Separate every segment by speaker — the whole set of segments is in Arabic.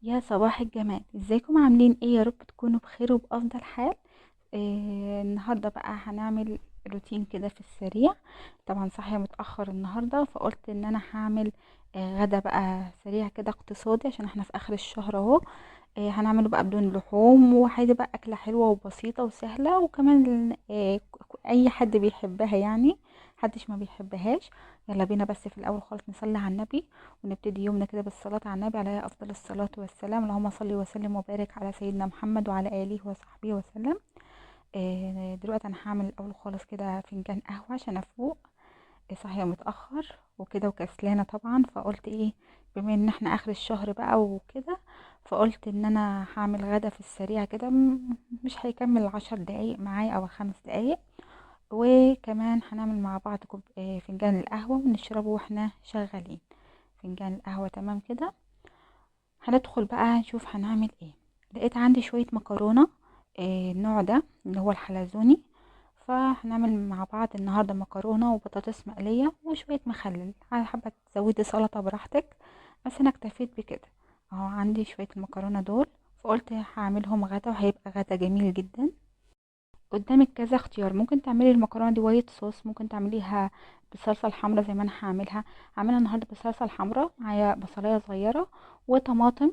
Speaker 1: يا صباح الجمال، ازيكم عاملين ايه؟ يا رب تكونوا بخير وبأفضل حال. النهارده بقى هنعمل روتين كده في السريع. طبعا صاحيه متأخر النهارده، فقلت ان انا هعمل غدا بقى سريع كده اقتصادي عشان احنا في اخر الشهر اهو. هنعمله بقى بدون لحوم، وعايزة بقى أكلة حلوة وبسيطة وسهلة، وكمان أي حد بيحبها يعني، محدش ما بيحبهاش. يلا بينا، بس في الأول خالص نصلي على النبي ونبتدي يومنا كده بالصلاة على النبي عليه أفضل الصلاة والسلام. اللهم صل وسلم وبارك على سيدنا محمد وعلى آله وصحبه وسلم. دلوقتي أنا هعمل الأول خالص كده فنجان قهوة عشان أفوق. صاحية متأخر وكده وكسلانة طبعا، فقلت ايه، بما ان احنا اخر الشهر بقى وكده، فقلت ان انا هعمل غدا في السريع كده، مش هيكمل 10 دقايق معايا او 5 دقايق. وكمان هنعمل مع بعض كوب فنجان القهوة ونشربه واحنا شغالين. فنجان القهوة تمام كده. هندخل بقى نشوف هنعمل ايه. لقيت عندي شوية مكرونة، النوع ده اللي هو الحلزوني. فهنعمل مع بعض النهاردة مكرونة وبطاطس مقلية وشوية مخلل، على حابة تزودي سلطة براحتك، بس انا اكتفيت بكده. اهو عندي شوية المكرونة دول، فقلت هعملهم غدا وهيبقى غدا جميل جدا. قدامك كذا اختيار، ممكن تعملي المكرونه دي وايت صوص، ممكن تعمليها بالصلصه الحمراء زي ما انا هعملها النهارده بالصلصه الحمراء. معايا بصلايه صغيره وطماطم،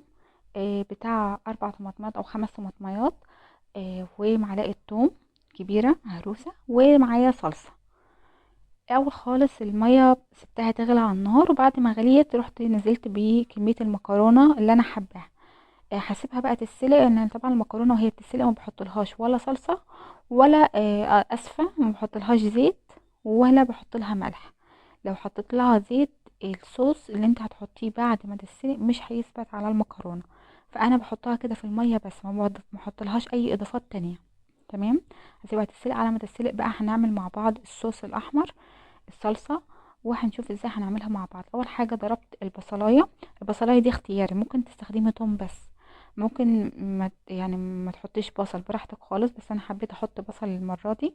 Speaker 1: بتاع 4 طماطمات او 5 طماطميات، ومعلقه توم كبيره مهروسه، ومعايا صلصه. اول خالص الميه سبتها تغلي على النار، وبعد ما غليت رحت نزلت بكميه المكرونه اللي انا حباها. هاسيبها بقى تتسلق، لان طبعا المكرونه وهي بتتسلق ما بحطلهاش ولا صلصه، ولا اسفه ما بحطلهاش زيت، ولا بحط لها ملح. لو حطيت لها زيت، الصوص اللي انت هتحطيه بعد ما تتسلق مش هيثبت على المكرونه. فانا بحطها كده في الميه بس، ما احطلهاش اي اضافات تانية. تمام. هسيبها تتسلق، على ما تتسلق بقى هنعمل مع بعض الصوص الاحمر، الصلصه. وهنشوف ازاي هنعملها مع بعض. اول حاجه ضربت البصلايه. البصلايه دي اختياري، ممكن تستخدمي توم بس، ممكن يعني ما تحطيش بصل، براحتك خالص، بس انا حبيت احط بصل المره دي.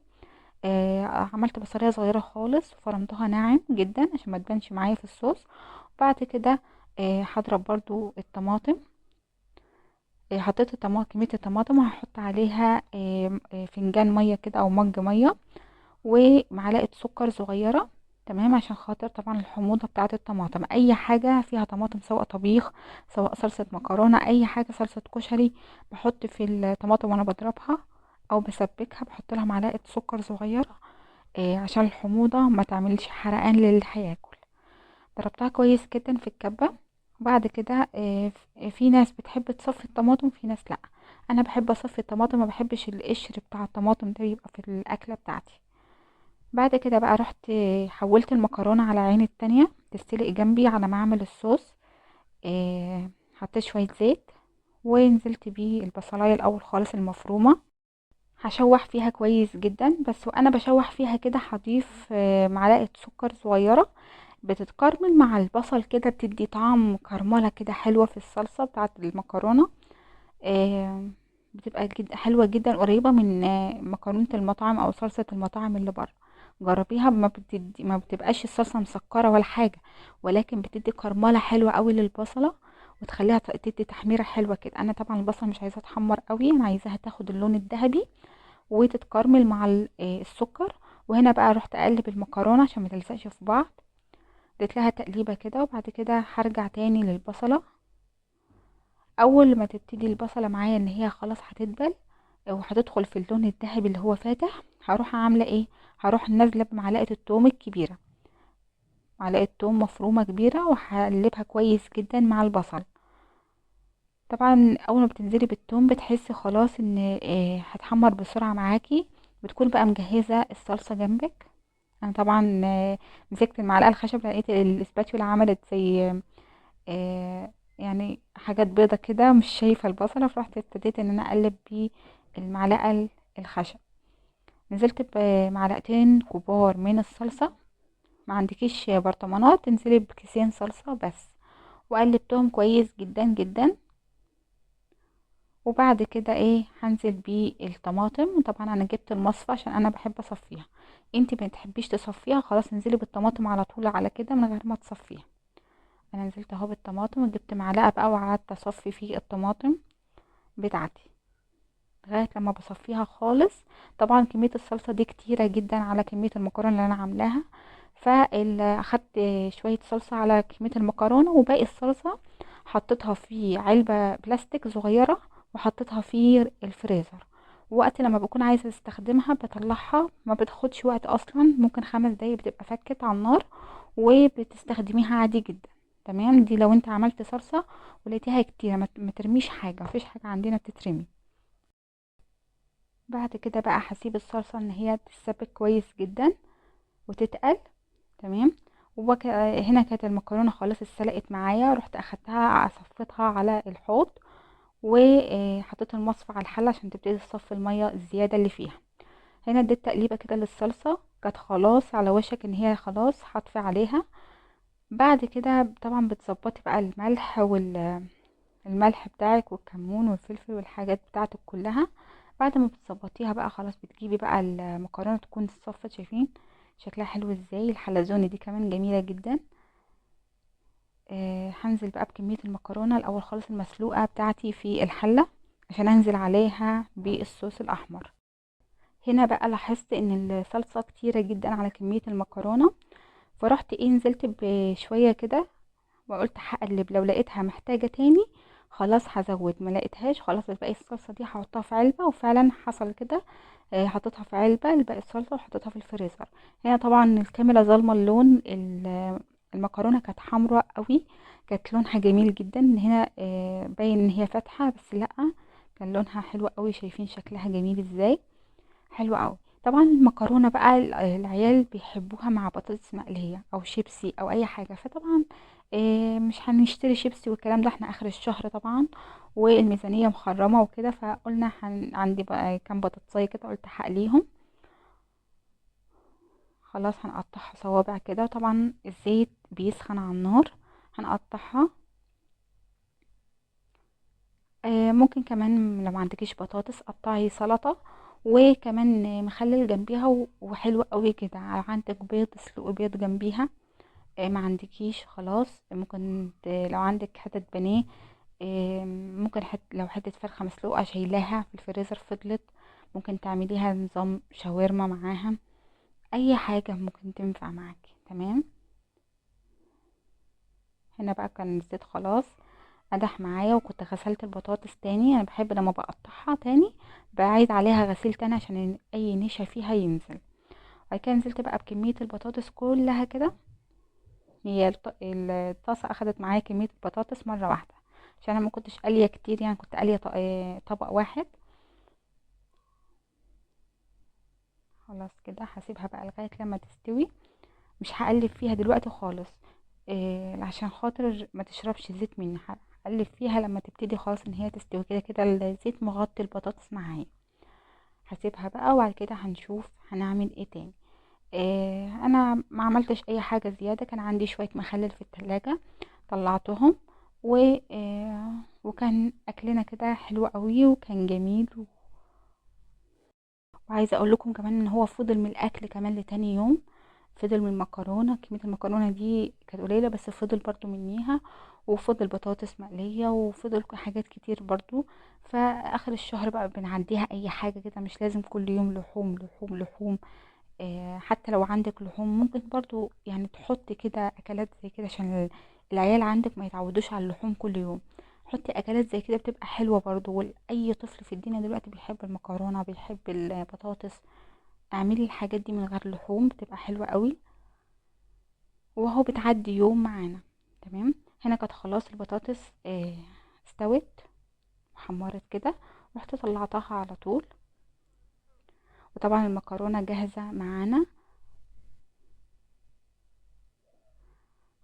Speaker 1: عملت بصلايه صغيره خالص وفرمتها ناعم جدا عشان ما تبانش معايا في الصوص. بعد كده هضرب برضو الطماطم. حطيت كميه الطماطم، وهحط عليها فنجان ميه كده او مج ميه، ومعلقه سكر صغيره. تمام، عشان خاطر طبعا الحموضه بتاعه الطماطم، اي حاجه فيها طماطم سواء طبيخ سواء صلصه مكرونه اي حاجه، صلصه كشري، بحط في الطماطم وانا بضربها او بسبكها، بحط لها معلقه سكر صغيره، عشان الحموضه ما تعملش حرقان للي هياكل. ضربتها كويس جدا في الكبه. وبعد كده في ناس بتحب تصفي الطماطم، في ناس لا. انا بحب اصفي الطماطم، ما بحبش القشر بتاع الطماطم ده يبقى في الاكله بتاعتي. بعد كده بقى رحت حولت المكرونة على عين التانية تستلق جنبي على ما اعمل الصوص. حطيت شوية زيت، ونزلت بيه البصلاية الأول خالص المفرومة. هشوح فيها كويس جدا، بس وأنا بشوح فيها كده هضيف معلقة سكر صغيرة، بتتكرمل مع البصل كده، بتدي طعم كرملة كده حلوة في الصلصة بتاعة المكرونة. آه، بتبقى حلوة جدا، قريبة من مكرونة المطاعم او صلصة المطاعم اللي بره. جربيها، ما بتبقاش الصلصة مسكرة ولا حاجة، ولكن بتدي كرملة حلوة قوي للبصلة، وتخليها تدي تحميرة حلوة كده. انا طبعا البصلة مش عايزاها تحمر قوي، انا عايزاها تاخد اللون الذهبي وتتكرمل مع السكر. وهنا بقى رحت اقلب المكرونة عشان ما تلزقش في بعض. اديت لها تقليبة كده، وبعد كده هرجع تاني للبصلة. اول ما تبتدي البصله معايا ان هي خلاص هتدبل وهتدخل في اللون الذهبي اللي هو فاتح، هروح عامله ايه، هروح نازله بمعلقه التوم الكبيره، معلقه توم مفرومه كبيره، وهقلبها كويس جدا مع البصل. طبعا اول ما بتنزلي بالتوم بتحسي خلاص ان هتحمر بسرعه معاكي. بتكون بقى مجهزه الصلصه جنبك. انا طبعا مسكت المعلقه الخشب، لقيت الاسباتيولا عملت زي يعني حاجات بيضة كده، مش شايفة البصلة، فرحت ابتديت ان انا اقلب بيه المعلقة الخشب. نزلت بمعلقتين كبار من الصلصة. ما عندكيش برطمانات، تنزلي بكيسين صلصة بس، وقلبتهم كويس جدا جدا. وبعد كده ايه، هنزل بيه الطماطم. طبعا انا جبت المصفى عشان انا بحب اصفيها، انتي ما تحبيش تصفيها خلاص انزلي بالطماطم على طول على كده من غير ما تصفيها. انا نزلت اهو بالطماطم وجبت معلقه بقى وقعدت اصفي في الطماطم بتاعتي لغايه لما بصفيها خالص. طبعا كميه الصلصه دي كتيره جدا على كميه المكرونه اللي انا عاملاها، فاخدت شويه صلصه على كميه المكرونه، وباقي الصلصه حطيتها في علبه بلاستيك صغيره وحطيتها في الفريزر. وقت لما بكون عايزه استخدمها بطلعها، ما بتاخدش وقت اصلا، ممكن 5 دقايق بتبقى فكت على النار وبتستخدميها عادي جدا. تمام، دي لو انت عملت صلصه ولقيتيها كتير ما ترميش حاجه، مفيش حاجه عندنا بتترمي. بعد كده بقى هسيب الصلصة ان هي تتسبك كويس جدا وتتقل. تمام. هنا كانت المكرونة خلاص اتسلقت معايا، رحت اخدتها صفيتها على الحوض وحطيت المصفى على الحلة عشان تبتدي تصفي المية الزيادة اللي فيها. هنا اديت تقليبة كده للصلصة، كانت خلاص على وشك ان هي خلاص هطفي عليها. بعد كده طبعا بتظبطي بقى الملح بتاعك والكمون والفلفل والحاجات بتاعتك كلها. بعد ما بتظبطيها بقى خلاص بتجيبي بقى المكرونه تكون اتصفت، شايفين شكلها حلو ازاي؟ الحلزوني دي كمان جميله جدا. هنزل بقى بكميه المكرونه الاول خالص المسلوقه بتاعتي في الحله عشان انزل عليها بالصوص الاحمر. هنا بقى لاحظت ان الصلصه كتيره جدا على كميه المكرونه، فرحت نزلت بشويه كده وقلت هقلب، لو لقيتها محتاجة تاني خلاص هزود، ما لقيتهاش خلاص الباقي الصلصة دي هحطها في علبة. وفعلا حصل كده، حطيتها في علبة الباقي الصلصة وحطيتها في الفريزر. هنا طبعا الكاميرا ظالمة اللون، المكرونة كانت حمراء قوي، كانت لونها جميل جدا. هنا باين ان هي فاتحة بس لا، كان لونها حلو قوي، شايفين شكلها جميل ازاي؟ حلو قوي. طبعا المكرونه بقى العيال بيحبوها مع بطاطس مقليه او شيبسي او اي حاجه، فطبعا مش هنشتري شيبسي والكلام ده، احنا اخر الشهر طبعا والميزانيه مخرمه وكده، فقلنا عندي بقى كام بطاطسايه كده قلت هقليهم. خلاص هنقطعها صوابع كده، وطبعا الزيت بيسخن على النار هنقطعها. ممكن كمان لو ما عندكيش بطاطس قطعي سلطة وكمان مخلل جنبيها وحلو قوي كده. لو عندك بيض اسلقي بيض جنبيها. ما عندكيش خلاص ممكن لو عندك حتة بانيه، ممكن لو حتة فرخة مسلوقة شايلاها في الفريزر فضلت، ممكن تعمليها نظام شاورما معاها، اي حاجة ممكن تنفع معاكي. تمام. هنا بقى كان الزيت خلاص قدح معايا، وكنت غسلت البطاطس تاني، انا بحب لما بقطعها تاني بعيد عليها غسيل تاني عشان اي نشا فيها ينزل. بعد كده نزلت بقى بكمية البطاطس كلها كده، هي الطاسة اخدت معايا كمية البطاطس مرة واحدة عشان انا ما كنتش قالية كتير، يعني كنت قالية طبق واحد. خلاص كده هسيبها بقى لغاية لما تستوي، مش هقلب فيها دلوقتي خالص عشان خاطر ما تشربش زيت مني، هقلب فيها لما تبتدي خلاص ان هي تستوي، كده كده الزيت مغطي البطاطس معايا. هسيبها بقى وبعد كده هنشوف هنعمل ايه تاني. انا ما عملتش اي حاجة زيادة، كان عندي شوية مخلل في التلاجة طلعتهم و وكان اكلنا كده حلو قوي وكان جميل. وعايزه اقول لكم كمان ان هو فضل من الاكل كمان لتاني يوم، فضل من المكرونه، كميه المكرونه دي كانت قليله بس فضل برضو منيها، وفضل بطاطس مقليه وفضل حاجات كتير برضو. فاخر الشهر بقى بنعديها اي حاجه كده، مش لازم كل يوم لحوم لحوم لحوم. حتى لو عندك لحوم ممكن برضو يعني تحط كده اكلات زي كده عشان العيال عندك ما يتعودوش على اللحوم كل يوم. حطي اكلات زي كده بتبقى حلوه برضو، واي طفل في الدنيا دلوقتي بيحب المكرونه بيحب البطاطس. اعملي الحاجات دي من غير لحوم بتبقى حلوه قوي، وهو بتعدي يوم معانا. تمام. هنا كانت خلاص البطاطس استوت وحمرت كده، رحت طلعتها على طول. وطبعا المكرونه جاهزه معانا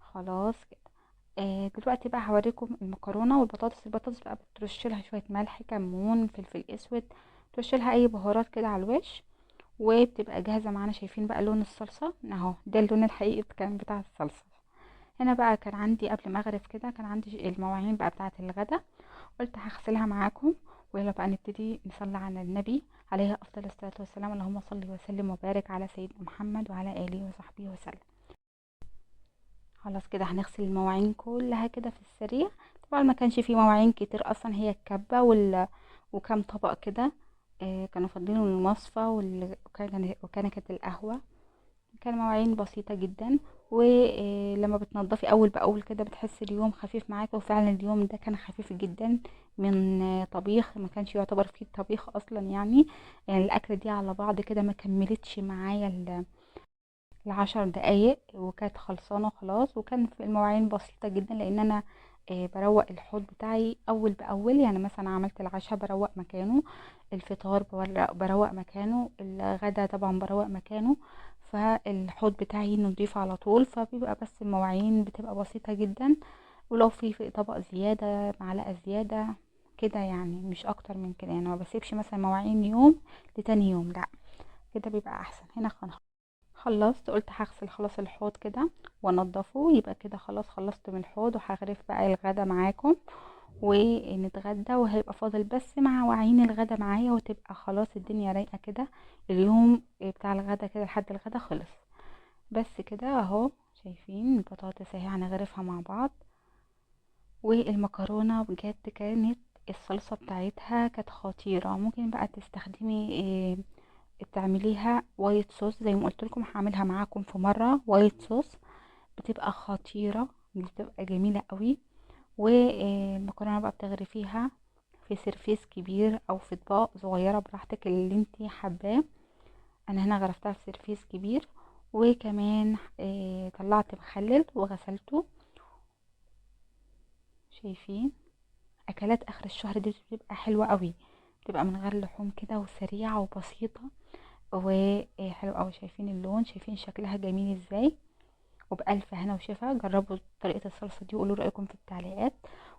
Speaker 1: خلاص كده. دلوقتي بقى هوريكم المكرونه والبطاطس. البطاطس بقى بترش لها شويه ملح كمون فلفل اسود، ترش لها اي بهارات كده على الوش وبتبقى جاهزه معانا. شايفين بقى لون الصلصه اهو، ده اللون الحقيقي كان بتاع الصلصه. هنا بقى كان عندي قبل ما اغرف كده كان عندي المواعين بقى بتاعه الغدا، قلت هغسلها معاكم. ويلا بقى نبتدي نصلي على النبي عليه افضل الصلاه والسلام. اللهم صل وسلم وبارك على سيدنا محمد وعلى اله وصحبه وسلم. خلاص كده هنغسل المواعين كلها كده في السريع. طبعا ما كانش فيه مواعين كتير اصلا، هي الكبة وكام طبق كده. كانوا فاضلين المصفى وكنكة القهوة. كان مواعين بسيطة جدا. ولما بتنضفي اول باول كده بتحسي اليوم خفيف معاكي، وفعلا اليوم ده كان خفيف جدا. من طبيخ ما كانش يعتبر فيه طبيخ اصلا يعني الاكله دي على بعض كده ما كملتش معايا ال10 دقايق وكانت خلصانه خلاص. وكان في المواعين بسيطه جدا لان انا بروق الحوض بتاعي اول باول. يعني مثلا عملت العشاء بروق مكانه، الفطار بروق مكانه، الغدا طبعا بروق مكانه. فالحوض بتاعي نضيف على طول، فبيبقى بس المواعين بتبقى بسيطة جدا. ولو في طبق زيادة معلقة زيادة كده، يعني مش اكتر من كده. يعني ما بسيبش مثلا مواعين يوم لتاني يوم، لا، كده بيبقى احسن. هنا خلصت، قلت هغسل خلاص الحوض كده وانضفه، يبقى كده خلاص خلصت من الحوض. وهغرف بقى الغدا معاكم ونتغدى، وهيبقى فاضل بس مواعين الغدا معايا، وتبقى خلاص الدنيا رايقة كده. اليوم بتاع الغدا كده لحد الغدا خلص. بس كده اهو، شايفين البطاطس اهي هنغرفها مع بعض. والمكرونة بجد كانت الصلصة بتاعتها كانت خطيرة. ممكن بقى تستخدمي تعمليها وايت صوص زي ما قلت لكم. هعملها معاكم في مرة وايت صوص، بتبقى خطيرة، بتبقى جميلة قوي. والمكرونة بقى بتغرفيها في سرفيس كبير او في اطباق صغيرة براحتك اللي انتي حباه. انا هنا غرفتها في سرفيس كبير. وكمان طلعت مخلل وغسلته. شايفين اكلات اخر الشهر دي بتبقى حلوة قوي، بتبقى من غير لحوم كده وسريعة وبسيطة وحلو قوي. شايفين اللون، شايفين شكلها جميل ازاي. وبألف هنا وشفا. جربوا طريقة الصلصة دي وقولوا رأيكم في التعليقات.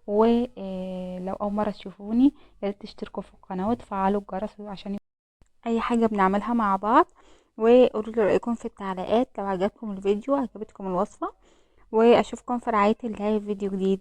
Speaker 1: ولو أول مرة تشوفوني ياريت تشتركوا في القناة وتفعلوا الجرس عشان أي حاجة بنعملها مع بعض. وقولوا لي رأيكم في التعليقات لو عجبكم الفيديو، عجبتكم الوصفة. وأشوفكم في رعاية الله في فيديو جديد.